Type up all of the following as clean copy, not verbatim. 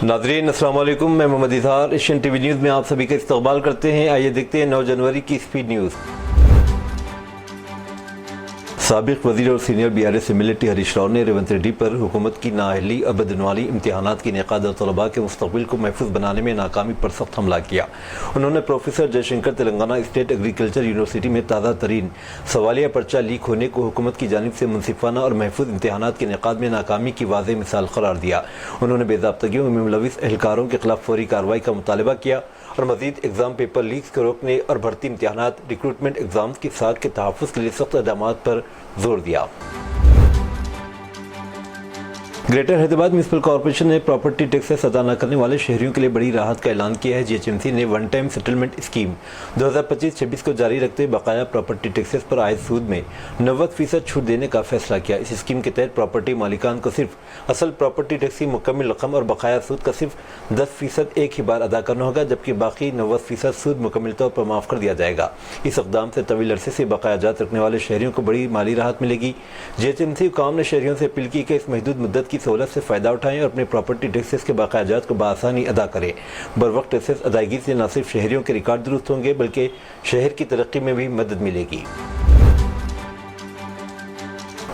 नाज़रीन अस्सलाम वालेकुम, मैं Mohammad Izhar Asian TV news में आप सभी का इस्तकबाल करते हैं। आइए देखते हैं 9 जनवरी की स्पीड न्यूज़। साबिक वज़ीर और senior BRS MLA Harish Rao ने रेवंत रेड्डी पर हुकूमत की नाअहली और बदनवाली इम्तिहानात की इनेकाद और तलबा के मुस्तक़बिल को महफूज बनाने में नाकामी पर सख्त हमला किया। उन्होंने professor Jaishankar Telangana state agriculture university में ताज़ा तरीन सवालिया पर्चा लीक होने को हुकूमत की जानिब से मुनसिफाना और महफूज इम्तिहानात के इनेकाद में नाकामी की वाज़ेह मिसाल करार दिया। उन्होंने बेज़ाब्तगियों में मुलविस एहलकारों के खिलाफ फौरी कार्रवाई का मुतालबा किया और मज़ीद एग्ज़ाम पेपर लीक्स को रोकने और भर्ती इम्तिहानात रिक्रूटमेंट एग्ज़ाम की साख के तहफ़्फ़ुज़ के लिए सख्त इक़दामात पर जोर दिया। ग्रेटर हैदराबाद म्यूनसिपल कॉर्पोरेशन ने प्रॉपर्टी टैक्सेस अदा न करने वाले शहरियों के लिए बड़ी राहत का ऐलान किया है। GHMC ने वन टाइम सेटलमेंट स्कीम 2025-26 को जारी रखते बकाया प्रॉपर्टी टैक्सेस पर आयद सूद में 90% छूट देने का फैसला किया। इस स्कीम के तहत प्रॉपर्टी मालिकान को सिर्फ असल प्रॉपर्टी टैक्स की मुकम्मल रकम और बकाया सूद का सिर्फ 10% एक ही बार अदा करना होगा, जबकि बाकी 90% सूद मुकम्मल तौर पर माफ़ कर दिया जाएगा। इस इक़दाम से तवील अरसे से बकाया जात रखने वाले शहरियों को बड़ी माली राहत मिलेगी। GHMC कौम ने शहरियों से अपील की कि इस महदूद मुद्दत की सहूलत से फ़ायदा उठाएं और अपने प्रॉपर्टी टैक्सेस के बकायाजात को बआसानी अदा करें। बरवक्त टैक्सेस अदायगी से न सिर्फ शहरियों के रिकॉर्ड दुरुस्त होंगे बल्कि शहर की तरक्की में भी मदद मिलेगी।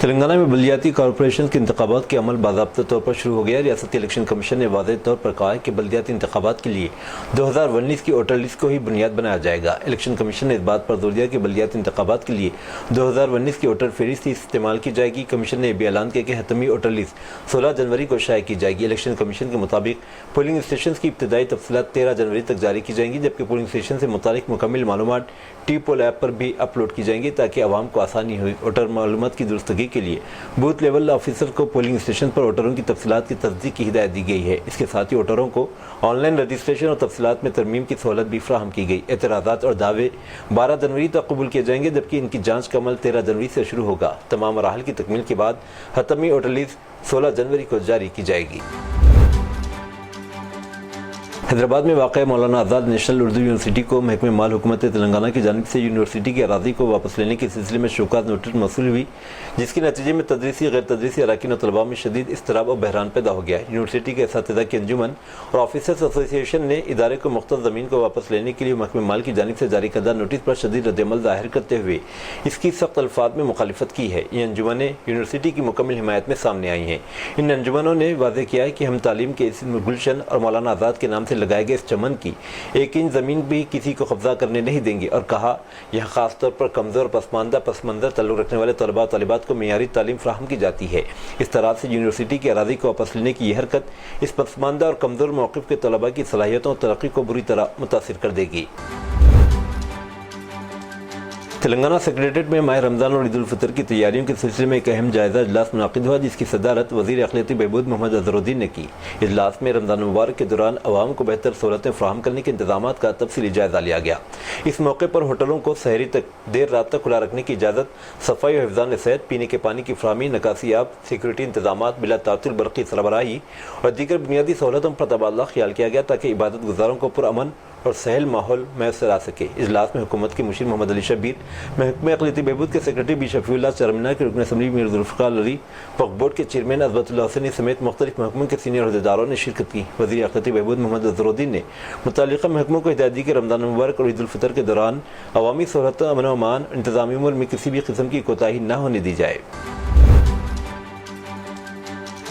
तेलंगाना में बल्दियाती कॉरपोरेशन के इंतखाबात के अमल बाज़ाब्ता तौर पर शुरू हो गया। रियासती इलेक्शन कमीशन ने वाज़ेह तौर पर कहा है कि बल्दियाती इंतखाबात के लिए 2019 की वोटर लिस्ट को ही बुनियाद बनाया जाएगा। इलेक्शन कमीशन ने इस बात पर जोर दिया कि बल्दियाती इंतखाबात के लिए 2019 की वोटर फहरिस्त इस्तेमाल की जाएगी। कमीशन ने यह भी ऐलान किया कि हतमी वोटर लिस्ट 16 जनवरी को शाया की जाएगी। इलेक्शन कमीशन के मुताबिक पोलिंग स्टेशन की इब्तदाई तफसीलात 13 जनवरी तक जारी की जाएंगी, जबकि पोलिंग स्टेशन से मुतालिक मुकम्मल मालूमात T-Poll ऐप पर भी अपलोड की जाएंगी ताकि आवाम को आसानी हो। वोटर मालूमात की दुरुस्तगी के लिए बूथ लेवल ऑफिसर को पोलिंग स्टेशन पर वोटरों की तफसीलात की तस्दीक की हिदायत दी गई है। इसके साथ ही वोटरों को ऑनलाइन रजिस्ट्रेशन और तफसीलात में तरमीम की सहूलत भी फ्राहम की गई। एतराज़ात और दावे 12 जनवरी तक कबूल किए जाएंगे, जबकि इनकी जाँच का अमल 13 जनवरी से शुरू होगा। तमाम मराहल की तकमील के बाद हतमी वोटर लिस्ट 16 जनवरी को जारी की जाएगी। हैदराबाद में वाक़ मौलाना आज़ाद नेशनल उर्दू यूनिवर्सिटी को महकमे माल हुकूमत तेलंगाना की जानिब से यूनिवर्सिटी की अराज़ी को वापस लेने के सिलसिले में शौकात नोटिस मौसूल हुई, जिसके नतीजे में तदरीसी गैर तदरीसी अराकीन और तलबा में शदीद इज़्तिराब और बहरान पैदा हो गया। यूनिवर्सिटी के असातिज़ा की अंजुमन और ऑफिसर्स एसोसिएशन ने इदारे को मुख्तस ज़मीन को वापस लेने के लिए महकमे माल की जानिब से जारी करदा नोटिस पर शदीद रद्दअमल ज़ाहिर करते हुए इसकी सख्त अल्फाज में मुखालिफत की है। ये अंजुमनें यूनिवर्सिटी की मुकम्मल हिमायत में सामने आई हैं। इन अंजुमनों ने वाज़ेह किया है कि हम तालीम के इस गुलशन और मौलाना आज़ाद के नाम से लगाए गए इस चमन की 1 इंच ज़मीन भी किसी को कब्जा करने नहीं देंगे और कहा, यह खास तौर पर कमज़ोर पसमानदा पसमंज़र तल्लुक़ रखने वाले तलबा तालिबात को मेयारी तालीम फ्राहम की जाती है। इस तरह से यूनिवर्सिटी की अराज़ी को वापस लेने की यह हरकत इस पसमानदा और कमज़ोर मौक़िफ़ के तलबा की सलाहियतों और तरक्की को बुरी तरह मुतासिर कर देगी। तेलंगाना सेक्रेटरीट में माह रमज़ान और ईद उल फितर की तैयारियों के सिलसिले में एक अहम जायज़ा इजलास मुनाक़िद हुआ, जिसकी सदारत वज़ीर अखिलती बहबूद मोहम्मद अज़हरुद्दीन ने की। इजलास में रमज़ान मुबारक के दौरान अवाम को बेहतर सहूलतें फ़राहम करने के इंतज़ामात का तफसीली जायज़ा लिया गया। इस मौके पर होटलों को सहरी तक देर रात तक खुला रखने की इजाज़त, सफाई और हिफ़्ज़ान सेहत, पीने के पानी की फ़राहमी, नकासियाब, सिक्योरिटी इंतज़ामात, बिला तातुल बरक़ी सरबराही और दीगर बुनियादी सहूलतों पर तबादला ख्याल किया गया ताकि इबादत गुज़ारों को पुरअमन और सहल माहौल मैसर आ सके। इजलास में हुकूमत के मुशीर मोहम्मद अली शब्बीर, महकमे अक़लियती बहबूद के सेक्रेटरी बी शफ़ीउल्लाह, चरमना के रुकन असम्बली मीर ज़ुल्फ़िकार अली, वक्फ़ बोर्ड के चेयरमैन अज़बतुल्लाह हुसैनी समेत मुख्तलिफ महकमों के सीनियर अहदेदारों ने शिरकत की। वज़ीर अक़लियती बहबूद मोहम्मद अज़हरुद्दीन ने मुतल्लिक़ा महकमों को हिदायत दी कि रमज़ान मुबारक और ईद उल फितर के दौरान अवामी सहूलत, अमन व अमान, इंतज़ामी अमूर में किसी भी किस्म की कोताही न होने दी जाए।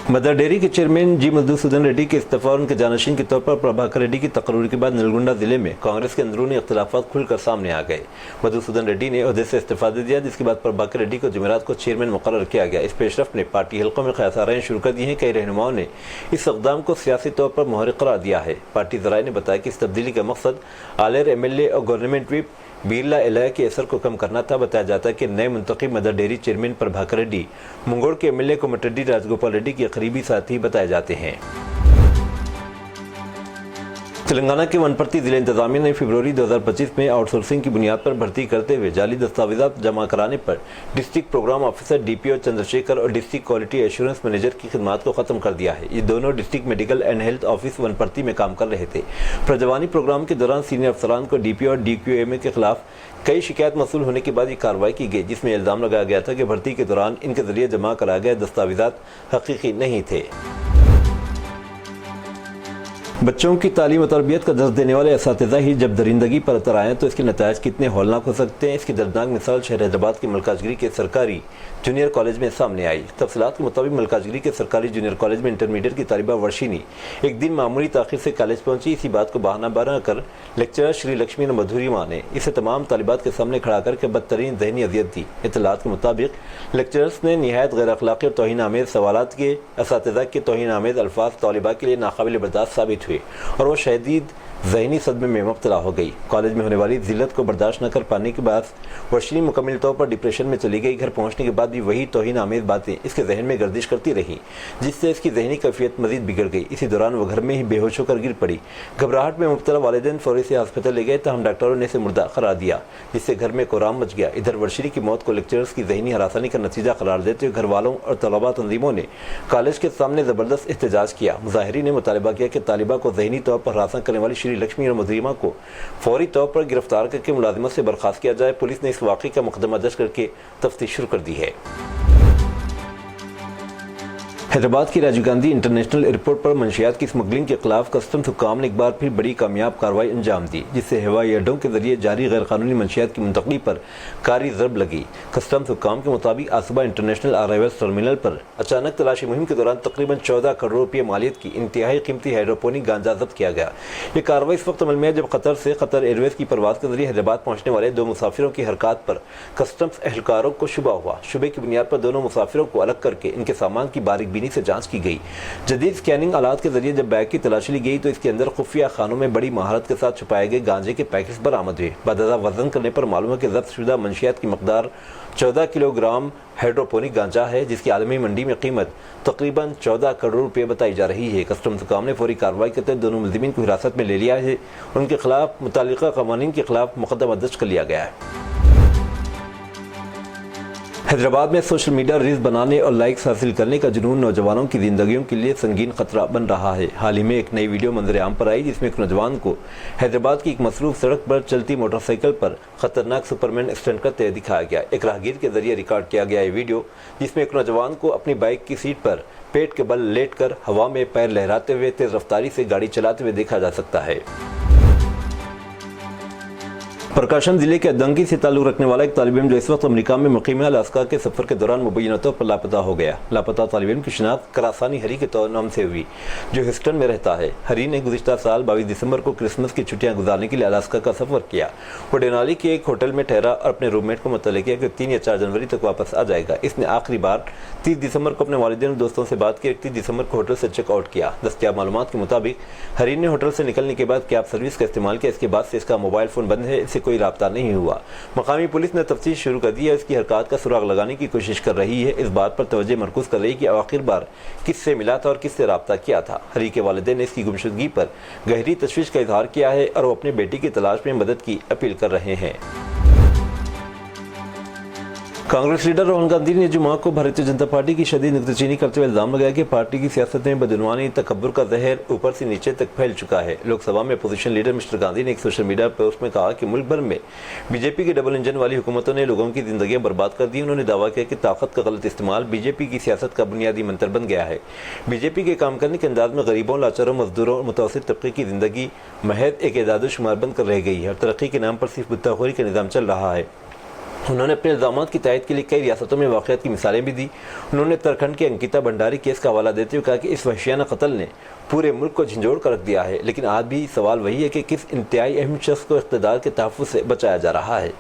मदर डेयरी के चेयरमैन जी मधुसूदन रेड्डी के इस्तीफा और उनके जानशीन के तौर पर प्रभाकर रेड्डी की तकर्री के बाद नलगोंडा जिले में कांग्रेस के अंदरूनी इख्तिलाफात खुलकर सामने आ गए। मधुसूदन रेड्डी ने ओहदे से इस्तीफा दे दिया, जिसके बाद प्रभाकर रेड्डी को जुमेरात को चेयरमैन मुकर्रर किया गया। इस पेशरफ ने पार्टी हल्कों में क़यासाराएं शुरू कर दी हैं। कई रहनुमाओं ने इस इक़दाम को सियासी तौर पर मुहर्रिक करार दिया है। पार्टी ज़राए ने बताया कि इस तब्दीली का मकसद आलेर MLA और गवर्नमेंट व्हिप बिरला एलाया के असर को कम करना था। बताया जाता है कि नए मुंतखब Mother Dairy chairman Prabhakar Reddy Munugode के MLA कोमटिरेड्डी राजगोपाल रेड्डी के करीबी साथी बताए जाते हैं। तेलंगाना के वनपर्ती जिला इंतजामिया ने फरवरी 2025 में आउटसोर्सिंग की बुनियाद पर भर्ती करते हुए जाली दस्तावेज़ात जमा कराने पर district programme officer DPO Chandrashekhar और डिस्ट्रिक्ट क्वालिटी एश्योरेंस मैनेजर की खिदमात को ख़त्म कर दिया है। ये दोनों district medical and health office Wanaparthy में काम कर रहे थे। प्रजवानी प्रोग्राम के दौरान सीनियर अफसरान को DPO और DQMA के खिलाफ कई शिकायत मसूल होने के बाद ये कार्रवाई की गई, जिसमें इल्ज़ाम लगाया गया था कि भर्ती के दौरान इनके जरिए जमा कराए गए दस्तावेज़ात हकीकी नहीं थे। बच्चों की तालीम और तरबियत का दर्ज देने वाले असातिज़ा ही जब दरिंदगी पर उतर आएँ तो इसके नताइज कितने हौलनाक हो सकते हैं। इसकी दर्दनाक मिसाल शहर हैदराबाद के मलकाजगिरी के सरकारी जूनियर कॉलेज में सामने आई। तफसीलात के मुताबिक मलकाजगिरी के सरकारी जूनियर कॉलेज में इंटरमीडिएट की तालिबा वर्षिनी एक दिन मामूली ताख़ीर से कॉलेज पहुंची। इसी बात को बहाना बनाकर लेक्चरर श्री लक्ष्मी मधुरिमा ने इसे तमाम तालिबात के सामने खड़ा करके बदतरीन ज़हनी अजियत दी। इत्तलात के मुताबिक लेक्चरर्स ने निहायत गैर अखलाक़ी और तौहीन आमेज़ सवालात के असातिज़ा के तौहीन आमेज़ अल्फाज तालिबा के लिए नाकाबिल बर्दाश्त साबित हुए और वो शदीद ज़हनी सदमे में मुब्तला हो गई। कॉलेज में होने वाली ज़िल्लत को बर्दाश्त न कर पाने के बाद वर्षिनी मुकम्मल तौर पर डिप्रेशन में चली गई। घर पहुंचने के बाद भी वही तौहीन आमेज़ बातें इसके जहन में गर्दिश करती रहीं, जिससे इसकी ज़हनी कैफियत मज़ीद बिगड़ गई। इसी दौरान वो घर में ही बेहोश होकर गिर पड़ी। घबराहट में मुब्तला वालिदैन फौरी से हस्पताल ले गए, तहम डॉक्टरों ने इसे मुर्दा करार दिया, जिससे घर में कोहराम मच गया। इधर वर्षिनी की मौत को लेक्चरर्स की ज़हनी हरासानी का नतीजा करार देते हुए घर वालों और तलबा तंजीमों ने कॉलेज के सामने ज़बरदस्त एहतजाज किया। मुजाहिरीन ने मुतालबा किया कि तालिबा को ज़हनी तौर पर हरासा करने वाली श्री लक्ष्मी और मधुरिमा को फौरी तौर पर गिरफ्तार करके मुलाजिमत से बर्खास्त किया जाए। पुलिस ने इस वाक़े का मुकदमा दर्ज करके तफ्तीश शुरू कर दी है। हैदराबाद की राजीव गांधी इंटरनेशनल एयरपोर्ट पर मंशियात की स्मगलिंग के खिलाफ कस्टम्स हुक्काम ने एक बार फिर बड़ी कामयाब कार्रवाई अंजाम दी, जिससे हवाई अड्डों के जरिए जारी गैर कानूनी मंशियात की मुंतकली पर कारी ज़रब लगी। कस्टम्स हुक्काम के मुताबिक आज सुबह इंटरनेशनल अराइवल्स टर्मिनल पर अचानक तलाशी मुहिम के दौरान तकरीबन 14 करोड़ रुपये मालियत की इंतहाई कीमती हाइड्रोपोनिक गांजा जब्त किया गया। ये कार्रवाई इस वक्त अमल में है जब कतर से कतर एयरवेज की परवाज के जरिए हैदराबाद पहुंचने वाले 2 मुसाफिरों की हरकत पर कस्टम्स एहलकारों को शुबा हुआ। शुबे की बुनियाद पर दोनों मुसाफिरों को अलग करके इनके सामान की बारीकबीनी से जाँच की गई। जदीद स्कैनिंग आलात के जरिए जब बैग की तलाशी ली गई तो इसके अंदर खुफिया खानों में बड़ी महारत के साथ छुपाए गए गांजे के पैकेट्स बरामद हुए। बदला वजन करने पर मालूम है कि जब्त शुदा मंशियात की मकदार 14 किलोग्राम हाइड्रोपोनिक गांजा है, जिसकी आलमी मंडी में कीमत तकरीबन 14 करोड़ रुपये बताई जा रही है। कस्टम्स हुक्काम ने फौरी कार्रवाई करते हुए दोनों मुलजिमीन को हिरासत में ले लिया है। उनके खिलाफ मुतालिका कवानीन के खिलाफ मुकदमा दर्ज कर लिया गया है। हैदराबाद में सोशल मीडिया रील्स बनाने और लाइक्स हासिल करने का जुनून नौजवानों की जिंदगियों के लिए संगीन खतरा बन रहा है। हाल ही में एक नई वीडियो मंजर आम पर आई, जिसमें एक नौजवान को हैदराबाद की एक मसरूफ सड़क पर चलती मोटरसाइकिल पर खतरनाक सुपरमैन स्टंट करते हुए दिखाया गया। एक राहगीर के जरिए रिकॉर्ड किया गया ये वीडियो, जिसमें एक नौजवान को अपनी बाइक की सीट पर पेट के बल लेटकर हवा में पैर लहराते हुए तेज रफ्तारी से गाड़ी चलाते हुए देखा जा सकता है। प्रकाशन जिले के अदंगी से ताल्लुक रखने वाला एक तालिब इल्म जो इस वक्त अमेरिका में मुकीम है, अलास्का के सफर के दौरान मुबैना तौर पर लापता हो गया। लापता तालिब इल्म की शिनाख्त करासानी हरी के तौर नाम से हुई, जो ह्यूस्टन में रहता है। हरी ने गुज़िश्ता साल 22 दिसंबर को क्रिसमस की छुट्टियां गुजारने के लिए अलास्का का सफर किया। वो डेनाली के एक होटल में ठहरा और अपने रूममेट को मुतल्ला किया कि 3 या 4 जनवरी तक वापस आ जाएगा। इसने आखिरी बार 30 दिसंबर को अपने वालिदैन और दोस्तों से बात की। 31 दिसंबर को होटल से चेकआउट किया। दस्तियाब मालूमात के मुताबिक हरी ने होटल से निकलने के बाद कैब सर्विस का इस्तेमाल किया। इसके बाद से इसका मोबाइल फ़ोन बंद है, इससे कोई रब्ता नहीं हुआ। मकामी पुलिस ने तफ्तीश शुरू कर दी है। इसकी हरकत का सुराग लगाने की कोशिश कर रही है। इस बात पर तवज्जो मरकूज कर रही है कि आखिर बार किससे मिला था और किससे रब्ता किया था। हरी के वालिदैन ने इसकी गुमशुदगी पर गहरी तशवीश का इजहार किया है और वो अपनी बेटी की तलाश में मदद की अपील कर रहे हैं। कांग्रेस लीडर राहुल गांधी ने जुमा को भारतीय जनता पार्टी की शदीद नुक्ताचीनी करते हुए इल्जाम लगाया कि पार्टी की सियासत में बदनवानी तकब्बुर का जहर ऊपर से नीचे तक फैल चुका है। लोकसभा में अपोजिशन लीडर मिस्टर गांधी ने एक सोशल मीडिया पोस्ट में कहा कि मुल्क भर में बीजेपी की डबल इंजन वाली हुकूमतों ने लोगों की जिंदगियां बर्बाद कर दी। उन्होंने दावा किया कि ताकत का गलत इस्तेमाल बीजेपी की सियासत का बुनियादी मंत्र बन गया है। बीजेपी के काम करने के अंदाज में गरीबों, लाचारों, मजदूरों और मुतवस्सित तबके की जिंदगी महज एक एदाद शुमार बंद कर रह गई है और तरक्की के नाम पर सिर्फ गुत्ताखोरी का निज़ाम चल रहा है। उन्होंने अपने इल्जामात की तायद के लिए कई रियासतों में वाक़यात की मिसालें भी दी। उन्होंने उत्तराखंड के अंकिता भंडारी केस का हवाला देते हुए कहा कि इस वहशियाना कत्ल ने पूरे मुल्क को झंझोड़ कर रख दिया है, लेकिन आज भी सवाल वही है कि किस इंतहाई अहम शख्स को इक़्तिदार के तहफ़्फ़ुज़ से बचाया जा रहा है।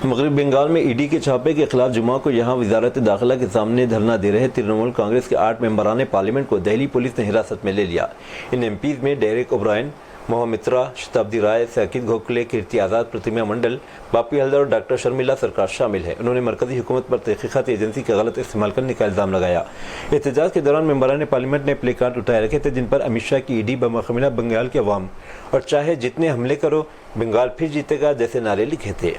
मगरबी बंगाल में ईडी के छापे के खिलाफ जुमा को यहाँ वजारत दाखिला के सामने धरना दे रहे तृणमूल कांग्रेस के 8 मेंबरान पार्लियामेंट को दिल्ली पुलिस ने हिरासत में ले लिया। इन एमपीज़ में डेरेक ओब्रायन, मोहम्मद मित्रा, शताब्दी राय, साकिब गोखले, कीर्ति आज़ाद, प्रतिमा मंडल, बापी हल्दर और डॉक्टर शर्मिला सरकार शामिल है। उन्होंने मरकजी हुकूमत पर तहकीकाती एजेंसी का गलत इस्तेमाल करने का इल्ज़ाम लगाया। एहतजाज के दौरान मेंबरान पार्लियामेंट ने प्ले कार्ड उठाए रखे थे, जिन पर अमित शाह की ईडी बमकमिला बंगाल के अवाम और चाहे जितने हमले करो बंगाल फिर जीतेगा जैसे नारे लिखे थे।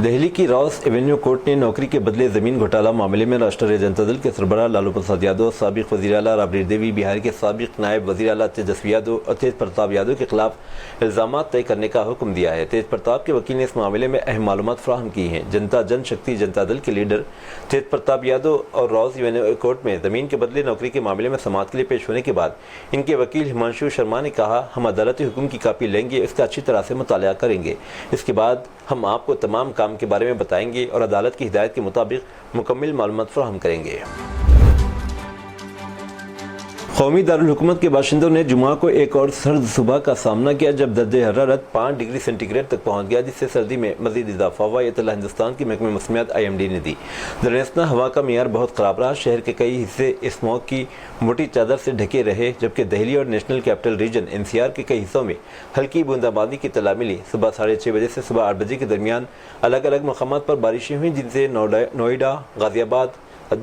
دہلی کی راؤس ایونیو کورٹ نے نوکری کے بدلے زمین گھوٹالہ معاملے میں راشٹریہ جنتا دل کے سربراہ لالو پرساد یادو، سابق وزیر اعلیٰ رابڑی دیوی، بہار کے سابق نائب وزیر اعلیٰ تیجسوی یادو اور تیج پرتاپ یادو کے خلاف الزامات طے کرنے کا حکم دیا ہے۔ تیج پرتاپ کے وکیل نے اس معاملے میں اہم معلومات فراہم کی ہیں۔ جنتا جن شکتی جنتا دل کے لیڈر تیج پرتاپ یادو اور راؤس ایونیو کورٹ میں زمین کے بدلے نوکری کے معاملے میں سماعت کے لیے پیش ہونے کے بعد ان کے وکیل ہمانشو شرما نے کہا، ہم عدالتی حکم کی کاپی لیں گے، اس کا اچھی طرح سے مطالعہ کریں گے، اس کے بعد ہم آپ کو تمام کام کے بارے میں بتائیں گے اور عدالت کی ہدایت کے مطابق مکمل معلومات فراہم کریں گے۔ قومی دارالحکومت کے باشندوں نے جمعہ کو ایک اور سرد صبح کا سامنا کیا جب درجہ حرارت 5 ڈگری سینٹی گریڈ تک پہنچ گیا، جس سے سردی میں مزید اضافہ ہوا۔ یہ اطلاع ہندوستان کی محکمہ موسمیات IMD نے دی۔ درنسنا ہوا کا معیار بہت خراب رہا۔ شہر کے کئی حصے اسموگ کی موٹی چادر سے ڈھکے رہے، جبکہ دہلی اور نیشنل کیپٹل ریجن NCR کے کئی حصوں میں ہلکی بوندہ باندی کی اطلاع ملی۔ صبح 6:30 بجے سے صبح 8 بجے کے درمیان الگ الگ مقامات پر بارشیں ہوئیں، جن سے نوئیڈا، غازی آباد،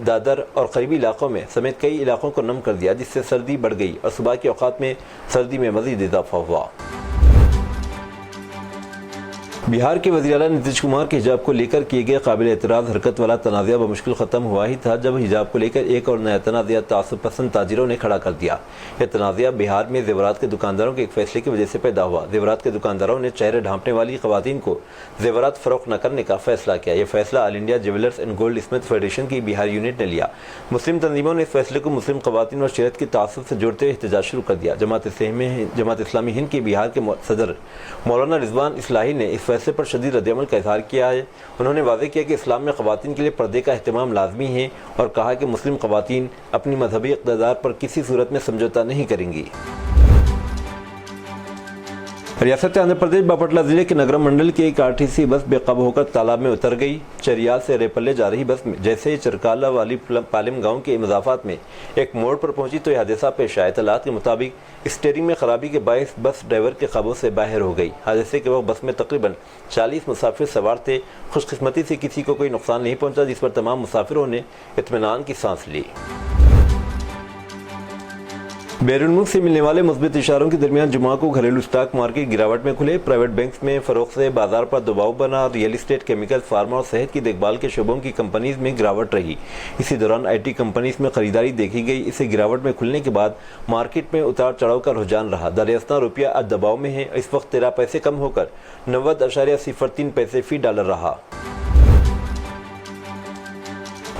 دادر اور قریبی علاقوں میں سمیت کئی علاقوں کو نم کر دیا، جس سے سردی بڑھ گئی اور صبح کے اوقات میں سردی میں مزید اضافہ ہوا۔ بہار کے وزیر اعلیٰ نتیش کمار کے حجاب کو لے کر کیے گئے قابل اعتراض حرکت والا تنازعہ بمشکل ختم ہوا ہی تھا جب حجاب کو لے کر ایک اور نیا تنازعہ تعصب پسند تاجروں نے کھڑا کر دیا۔ یہ تنازعہ بہار میں زیورات کے دکانداروں کے ایک فیصلے کی وجہ سے پیدا ہوا۔ زیورات کے دکانداروں نے چہرے ڈھانپنے والی خواتین کو زیورات فروخت نہ کرنے کا فیصلہ کیا۔ یہ فیصلہ all India jewellers and goldsmith federation کی بہار یونٹ نے لیا۔ مسلم تنظیموں نے اس فیصلے کو مسلم خواتین اور شریعت کی تعصب سے جوڑتے ہوئے احتجاج شروع کر دیا۔ جماعت اسلامی ہند کے بہار کے صدر مولانا رضوان اصلاحی نے اس فیصلے پر شدید رد عمل کا اظہار کیا ہے۔ انہوں نے واضح کیا کہ اسلام میں خواتین کے لیے پردے کا اہتمام لازمی ہے اور کہا کہ مسلم خواتین اپنی مذہبی اقتدار پر کسی صورت میں سمجھوتہ نہیں کریں گی۔ ریاست آندھرا پردیش باپٹلہ ضلع کے نگرم منڈل کی ایک RTC بس بے قابو ہو کر تالاب میں اتر گئی۔ چریال سے ریپلے جا رہی بس جیسے چرکالا والی پالم گاؤں کے مضافات میں ایک موڑ پر پہنچی تو یہ حادثہ پیش آیا۔ اطلاعات کے مطابق اسٹیئرنگ میں خرابی کے باعث بس ڈرائیور کے قابو سے باہر ہو گئی۔ حادثے کے وقت بس میں تقریباً 40 مسافر سوار تھے۔ خوش قسمتی سے کسی کو کوئی نقصان نہیں پہنچا، جس پر تمام مسافروں نے اطمینان کی سانس لی۔ بیرون ملک سے ملنے والے مثبت اشاروں کے درمیان جمعہ کو گھریلو اسٹاک مارکیٹ گراوٹ میں کھلے۔ پرائیویٹ بینکس میں فروخت سے بازار پر دباؤ بنا۔ ریئل اسٹیٹ، کیمیکل، فارما اور صحت کی دیکھ بھال کے شعبوں کی کمپنیز میں گراوٹ رہی۔ اسی دوران IT کمپنیز میں خریداری دیکھی گئی۔ اسے گراوٹ میں کھلنے کے بعد مارکیٹ میں اتار چڑھاؤ کا رجحان رہا۔ درجہ روپیہ آج دباؤ میں ہے، اس وقت 13 پیسے کم ہو کر 90.03 پیسے فی ڈالر رہا۔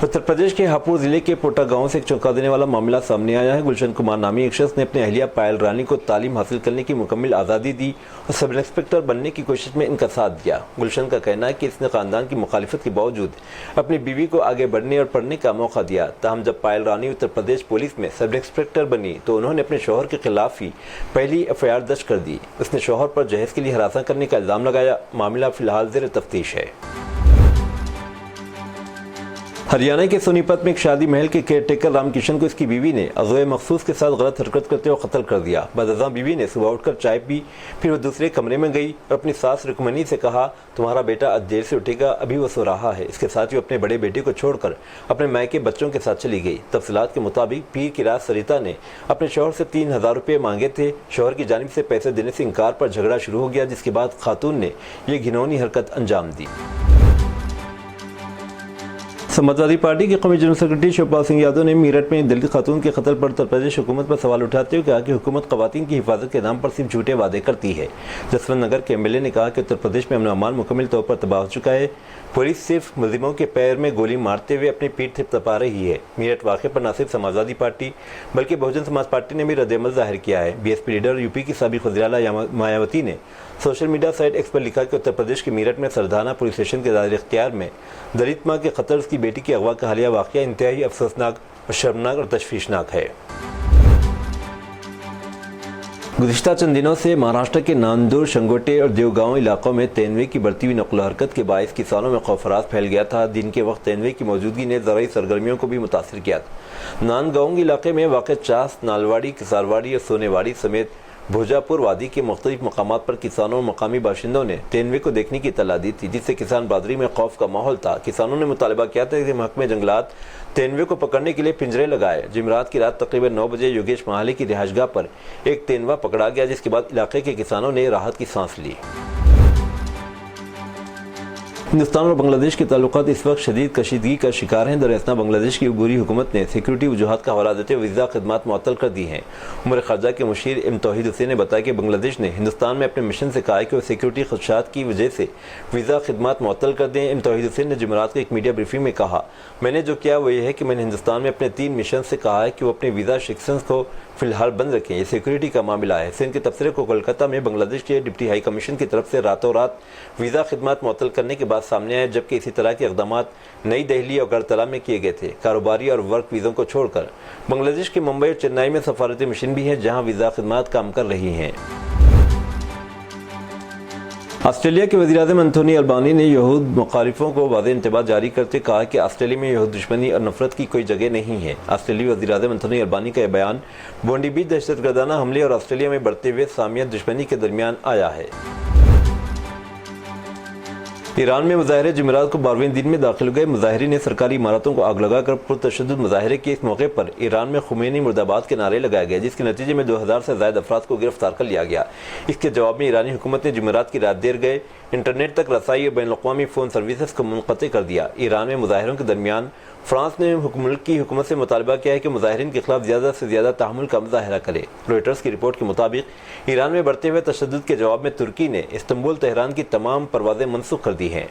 اتر پردیش کے ہاپوڑ ضلع کے پوٹا گاؤں سے ایک چونکا دینے والا معاملہ سامنے آیا ہے۔ گلشن کمار نامی ایک شخص نے اپنی اہلیہ پائل رانی کو تعلیم حاصل کرنے کی مکمل آزادی دی اور سب انسپکٹر بننے کی کوشش میں ان کا ساتھ دیا۔ گلشن کا کہنا ہے کہ اس نے خاندان کی مخالفت کے باوجود اپنی بیوی کو آگے بڑھنے اور پڑھنے کا موقع دیا۔ تاہم جب پائل رانی اتر پردیش پولیس میں سب انسپکٹر بنی تو انہوں نے اپنے شوہر کے خلاف ہی پہلی FIR درج کر دی۔ اس نے شوہر پر جہیز کے لیے ہراساں کرنے کا الزام لگایا۔ معاملہ فی الحال زیر تفتیش ہے۔ ہریانہ کے سونی پت میں ایک شادی محل کے کیئر ٹیکر رام کشن کو اس کی بیوی نے عضوے مخصوص کے ساتھ غلط حرکت کرتے ہوئے قتل کر دیا۔ بعد ازاں بیوی نے صبح اٹھ کر چائے پی، پھر وہ دوسرے کمرے میں گئی اور اپنی ساس رکمنی سے کہا، تمہارا بیٹا آج دیر سے اٹھے گا، ابھی وہ سو رہا ہے۔ اس کے ساتھ وہ اپنے بڑے بیٹے کو چھوڑ کر اپنے مائکے بچوں کے ساتھ چلی گئی۔ تفصیلات کے مطابق پیر کی رات سریتا نے اپنے شوہر سے 3000 روپے مانگے تھے۔ شوہر کی جانب سے پیسے دینے سے انکار پر جھگڑا شروع ہو گیا، جس کے بعد خاتون نے یہ گھناؤنی حرکت انجام دی۔ سماجوادی پارٹی کے قومی جنرل سیکرٹری شیوپال سنگھ یادو نے میرٹھ میں دلت خاتون کے قتل پر اتر پردیش حکومت پر سوال اٹھاتے ہوئے کہا کہ حکومت خواتین کی حفاظت کے نام پر صرف جھوٹے وعدے کرتی ہے۔ جسونت نگر کے MLA نے کہا کہ اتر پردیش میں امن و امان مکمل طور پر تباہ ہو چکا ہے۔ پولیس صرف ملزموں کے پیر میں گولی مارتے ہوئے اپنی پیٹھ تھپتھپا رہی ہے۔ میرٹھ واقعے پر نہ صرف سماجوادی پارٹی بلکہ بہوجن سماج پارٹی نے بھی رد عمل ظاہر کیا ہے۔ BSP لیڈر UP کی سابق وزیر اعلیٰ مایاوتی نے سوشل میڈیا سائٹ X پر لکھا کہ اتر پردیش کے میرٹھ میں سردھانا پولیس اسٹیشن کے دائرہ اختیار میں دلت ماں کے قتل، اس کی بیٹی کے اغوا کا حالیہ واقعہ انتہائی افسوسناک اور شرمناک اور تشویشناک ہے۔ گزشتہ چند دنوں سے مہاراشٹر کے ناندور، شنگوٹے اور دیوگاؤں علاقوں میں تیندوے کی بڑھتی ہوئی نقل و حرکت کے باعث کسانوں میں خوف راز پھیل گیا تھا۔ دن کے وقت تیندوے کی موجودگی نے زرعی سرگرمیوں کو بھی متاثر کیا تھا۔ ناندگاؤں علاقے میں واقع چاس، نالواڑی، کسارواڑی اور سونے واڑی سمیت بھوجا پور وادی کے مختلف مقامات پر کسانوں اور مقامی باشندوں نے تیندوے کو دیکھنے کی اطلاع دی تھی، جس سے کسان برادری میں خوف کا ماحول تھا۔ کسانوں نے مطالبہ کیا تھا کہ محکمہ جنگلات تیندوے کو پکڑنے کے لیے پنجرے لگائے۔ جمعرات کی رات تقریباً 9 بجے یوگیش مہالی کی رہائش گاہ پر ایک تیندوا پکڑا گیا، جس کے بعد علاقے کے کسانوں نے راحت کی سانس لی۔ ہندوستان اور بنگلہ دیش کے تعلقات اس وقت شدید کشیدگی کا شکار ہیں۔ در اثنا بنگلہ دیش کی عبوری حکومت نے سیکورٹی وجوہات کا حوالہ دیتے ہوئے ویزا خدمات معطل کر دی ہیں۔ امور خارجہ کے مشیر توحید حسین نے بتایا کہ بنگلہ دیش نے ہندوستان میں اپنے مشن سے کہا ہے کہ وہ سیکورٹی خدشات کی وجہ سے ویزا خدمات معطل کر دیں۔ توحید حسین نے جمعرات کو ایک میڈیا بریفنگ میں کہا، میں نے جو کیا وہ یہ ہے کہ میں نے ہندوستان میں اپنے 3 مشن سے کہا ہے کہ وہ اپنے ویزا ریسٹرکشنز کو فی الحال بند رکھیں، یہ سیکورٹی کا معاملہ ہے۔ حسین کے تبصرے کو کولکاتہ میں بنگلہ دیش کے ڈپٹی ہائی کمیشن کی طرف سے راتوں رات ویزا خدمات معطل کرنے کے بعد سامنے آئے، جبکہ اسی طرح کے اقدامات نئی دہلی اور اگرتلہ میں کیے گئے تھے۔ کاروباری اور ورک ویزوں کو چھوڑ کر بنگلہ دیش کے ممبئی اور چنئی میں سفارتی مشن بھی ہیں جہاں ویزا خدمات کام کر رہی ہیں۔ آسٹریلیا کے وزیر اعظم انتھونی البانی نے یہود مخالفوں کو واضح انتباہ جاری کرتے کہا کہ آسٹریلیا میں یہود دشمنی اور نفرت کی کوئی جگہ نہیں ہے۔ آسٹریلی وزیر اعظم انتھونی البانی کا یہ بیان بونڈی بیچ دہشت گردانہ حملے اور آسٹریلیا میں بڑھتے ہوئے سامیت دشمنی کے درمیان آیا ہے۔ ایران میں مظاہرے جمعرات کو 12ویں دن میں داخل ہو گئے۔ مظاہرین نے سرکاری عمارتوں کو آگ لگا کر پرتشدد مظاہرے کیے۔ اس موقع پر ایران میں خمینی مرد آباد کے نعرے لگائے گئے، جس کے نتیجے میں 2000 سے زائد افراد کو گرفتار کر لیا گیا۔ اس کے جواب میں ایرانی حکومت نے جمعرات کی رات دیر گئے انٹرنیٹ تک رسائی اور بین الاقوامی فون سروسز کو منقطع کر دیا۔ ایران میں مظاہروں کے درمیان فرانس نے ملک کی حکومت سے مطالبہ کیا ہے کہ مظاہرین کے خلاف زیادہ سے زیادہ تحمل کا مظاہرہ کرے۔ روئٹرز کی رپورٹ کے مطابق ایران میں بڑھتے ہوئے تشدد کے جواب میں ترکی نے استنبول تہران کی تمام پروازیں منسوخ کر دی ہیں۔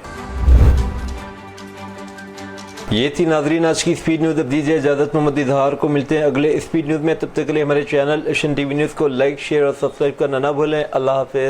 یہ تھی ناظرین آج کی اسپیڈ نیوز۔ اب دیجیے اجازت، محمد اظہار کو ملتے ہیں اگلے اسپیڈ نیوز میں۔ تب تک کے لیے ہمارے channel Asian T V news کو لائک، شیئر اور سبسکرائب کرنا نہ بھولیں۔ اللہ حافظ۔